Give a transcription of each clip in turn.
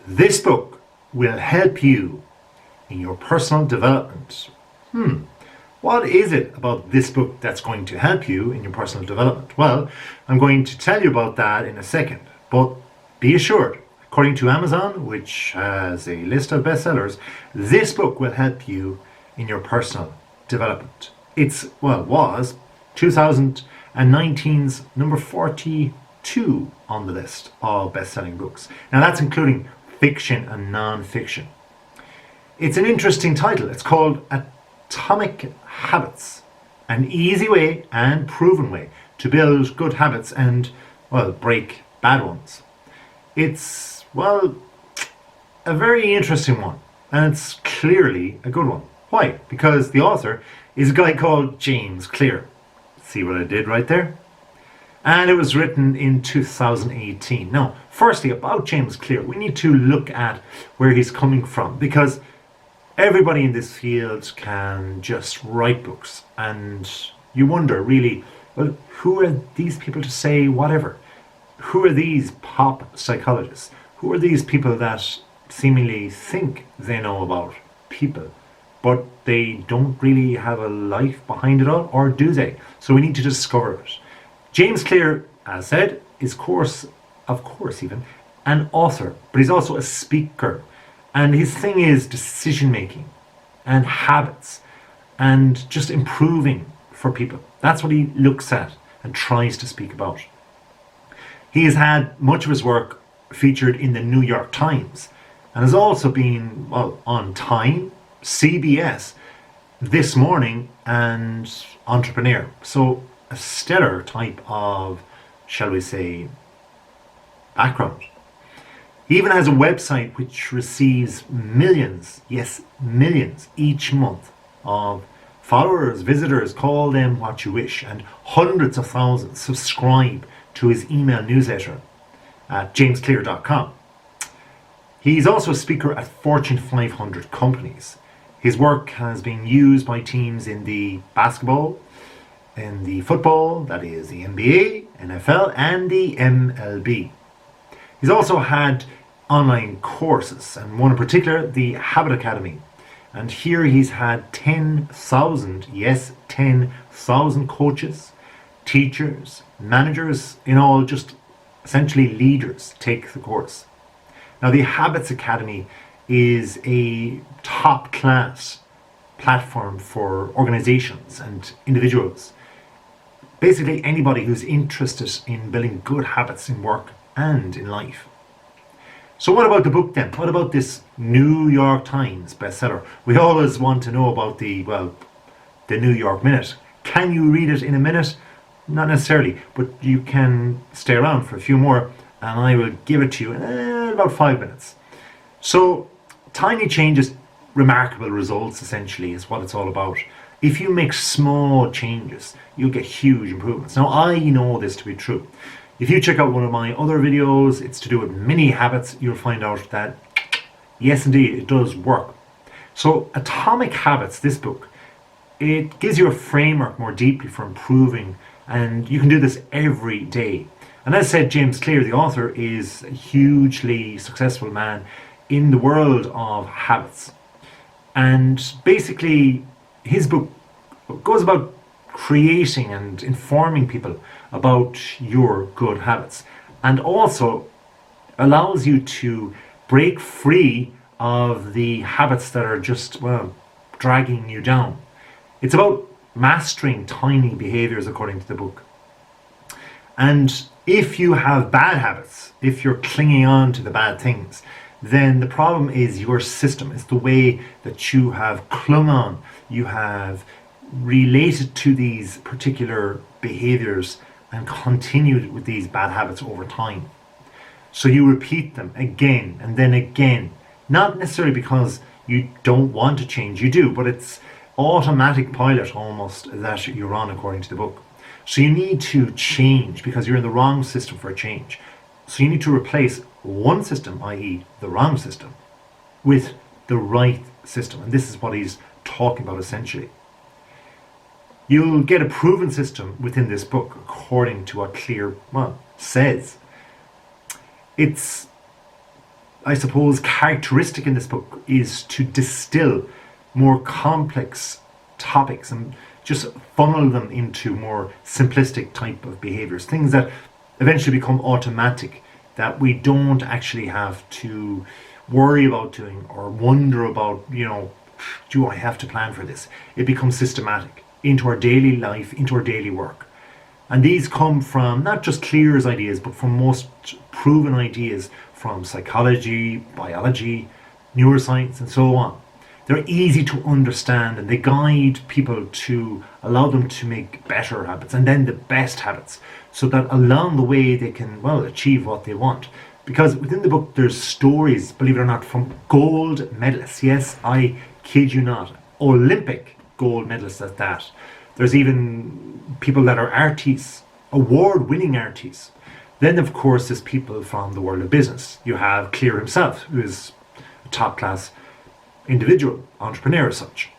This book will help you in your personal development. What is it about this book that's going to help you in your personal development? Well, I'm going to tell you about that in a second, but be assured, according to Amazon, which has a list of bestsellers, this book will help you in your personal development. Was 2019's number 42 on the list of best-selling books. Now that's including fiction and non-fiction. It's an interesting title. It's called Atomic Habits, an easy way and proven way to build good habits and, break bad ones. It's, a very interesting one, and it's clearly a good one. Why? Because the author is a guy called James Clear. See what I did right there? And it was written in 2018. Now, firstly, about James Clear, we need to look at where he's coming from, because everybody in this field can just write books, and you wonder really, who are these people to say whatever? Who are these pop psychologists? Who are these people that seemingly think they know about people, but they don't really have a life behind it all, or do they? So we need to discover it. James Clear, as said, is of course even, an author, but he's also a speaker. And his thing is decision making and habits and just improving for people. That's what he looks at and tries to speak about. He has had much of his work featured in the New York Times and has also been, on Time, CBS, This Morning, and Entrepreneur. So a stellar type of, shall we say, background. He even has a website which receives millions, yes, millions each month of followers, visitors, call them what you wish, and hundreds of thousands subscribe to his email newsletter at jamesclear.com. He's also a speaker at Fortune 500 companies. His work has been used by teams in the basketball, in the football, that is the NBA, NFL, and the MLB. He's also had online courses, and one in particular, the Habit Academy. And here he's had 10,000, yes, 10,000 coaches, teachers, managers, in all, just essentially leaders, take the course. Now, the Habits Academy is a top class platform for organizations and individuals. Basically, anybody who's interested in building good habits in work and in life. So what about the book then? What about this New York Times bestseller? We always want to know about the New York Minute. Can you read it in a minute? Not necessarily, but you can stay around for a few more and I will give it to you in about 5 minutes. So, tiny changes, remarkable results, essentially, is what it's all about. If you make small changes, you'll get huge improvements. Now, I know this to be true. If you check out one of my other videos, it's to do with mini habits, you'll find out that, yes, indeed, it does work. So, Atomic Habits, this book, it gives you a framework more deeply for improving, and you can do this every day. And as said, James Clear, the author, is a hugely successful man in the world of habits. And basically, his book goes about creating and informing people about your good habits, and also allows you to break free of the habits that are just, dragging you down. It's about mastering tiny behaviors, according to the book. And if you have bad habits, if you're clinging on to the bad things, then the problem is your system. It's the way that you have clung on. You have related to these particular behaviors and continued with these bad habits over time. So you repeat them again and then again. Not necessarily because you don't want to change, you do, but it's automatic pilot almost that you're on, according to the book. So you need to change because you're in the wrong system for a change. So you need to replace one system, i.e. the wrong system, with the right system. And this is what he's talking about essentially. You'll get a proven system within this book, according to what Clear, says. It's I suppose, characteristic in this book is to distill more complex topics and just funnel them into more simplistic type of behaviors, things that eventually become automatic, that we don't actually have to worry about doing or wonder about, do I have to plan for this? It becomes systematic into our daily life, into our daily work. And these come from not just Clear's ideas, but from most proven ideas from psychology, biology, neuroscience, and so on. They're easy to understand and they guide people to allow them to make better habits and then the best habits, so that along the way they can, achieve what they want. Because within the book there's stories, believe it or not, from gold medalists. Yes, I kid you not, Olympic gold medalists at that. There's even people that are artists, award-winning artists. Then of course there's people from the world of business. You have Clear himself, who is a top-class individual, entrepreneur as such.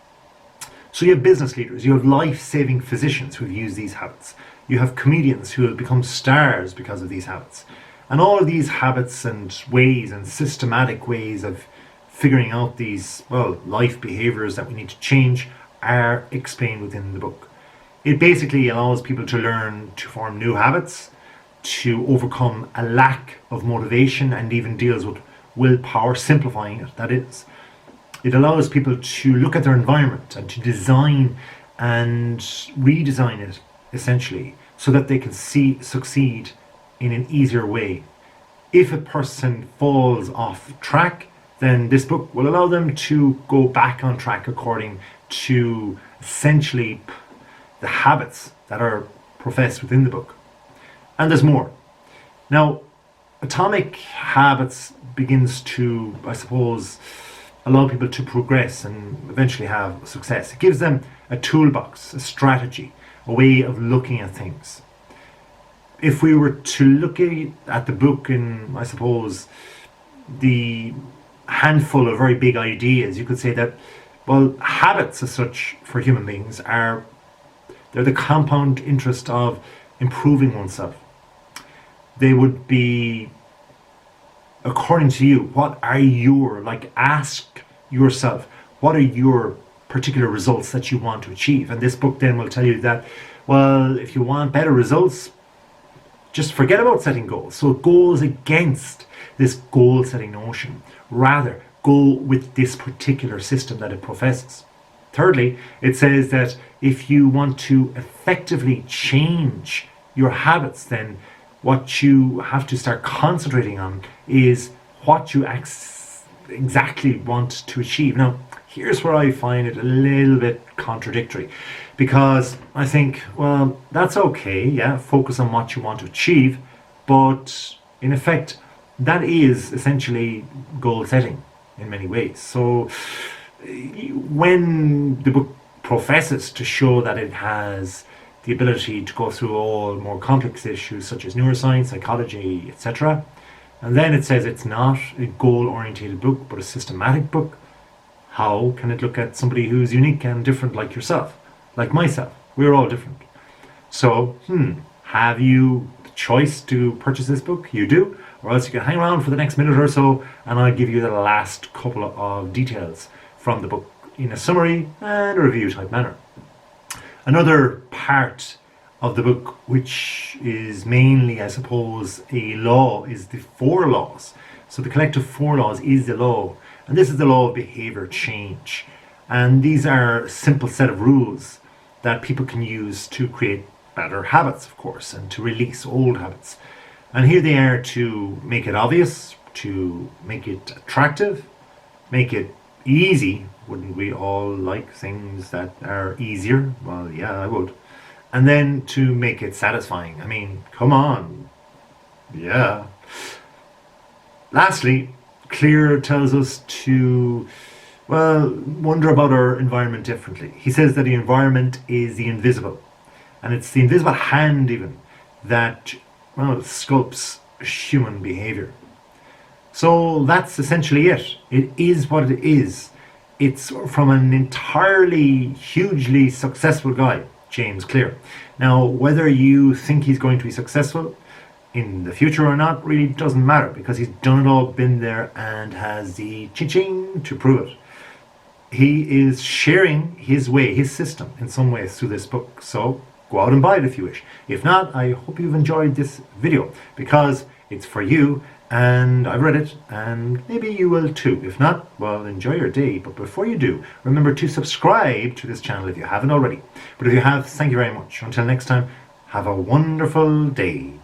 So you have business leaders, you have life-saving physicians who have used these habits. You have comedians who have become stars because of these habits. And all of these habits and ways and systematic ways of figuring out these, life behaviors that we need to change are explained within the book. It basically allows people to learn to form new habits, to overcome a lack of motivation, and even deals with willpower, simplifying it, that is. It allows people to look at their environment and to design and redesign it, essentially, so that they can succeed in an easier way. If a person falls off track, then this book will allow them to go back on track according to essentially the habits that are professed within the book. And there's more. Now, Atomic Habits begins to, I suppose, allow people to progress and eventually have success. It gives them a toolbox, a strategy, a way of looking at things. If we were to look at the book in, I suppose, the handful of very big ideas, you could say that, habits as such for human beings they're the compound interest of improving oneself. They would be, according to you, ask yourself, what are your particular results that you want to achieve? And this book then will tell you that, if you want better results, just forget about setting goals. So it goes against this goal setting notion. Rather, go with this particular system that it professes. Thirdly, it says that if you want to effectively change your habits, then what you have to start concentrating on is what you exactly want to achieve. Now, here's where I find it a little bit contradictory, because I think, that's okay, yeah, focus on what you want to achieve, but in effect, that is essentially goal setting in many ways. So when the book professes to show that it has the ability to go through all more complex issues such as neuroscience, psychology, etc., and then it says it's not a goal-oriented book but a systematic book, how can it look at somebody who's unique and different like yourself, like myself? We're all different. So, have you the choice to purchase this book? You do, or else you can hang around for the next minute or so and I'll give you the last couple of details from the book in a summary and a review type manner. Another part of the book, which is mainly, I suppose, a law, is the 4 laws. So the collective 4 laws is the law, and this is the law of behavior change. And these are a simple set of rules that people can use to create better habits, of course, and to release old habits. And here they are to make it obvious, to make it attractive, make it easy. Wouldn't we all like things that are easier? Well, yeah, I would. And then to make it satisfying. I mean, come on. Yeah. Lastly, Clear tells us to, wonder about our environment differently. He says that the environment is the invisible. And it's the invisible hand even that, sculpts human behavior. So that's essentially it. It is what it is. It's from an entirely hugely successful guy, James Clear. Now, whether you think he's going to be successful, in the future or not really doesn't matter, because he's done it all, been there, and has the ching to prove it. He is sharing his way, his system, in some ways through this book. So go out and buy it if you wish. If not, I hope you've enjoyed this video, because it's for you, and I've read it, and maybe you will too. If not, well, enjoy your day. But before you do, remember to subscribe to this channel if you haven't already. But if you have, thank you very much. Until next time, have a wonderful day.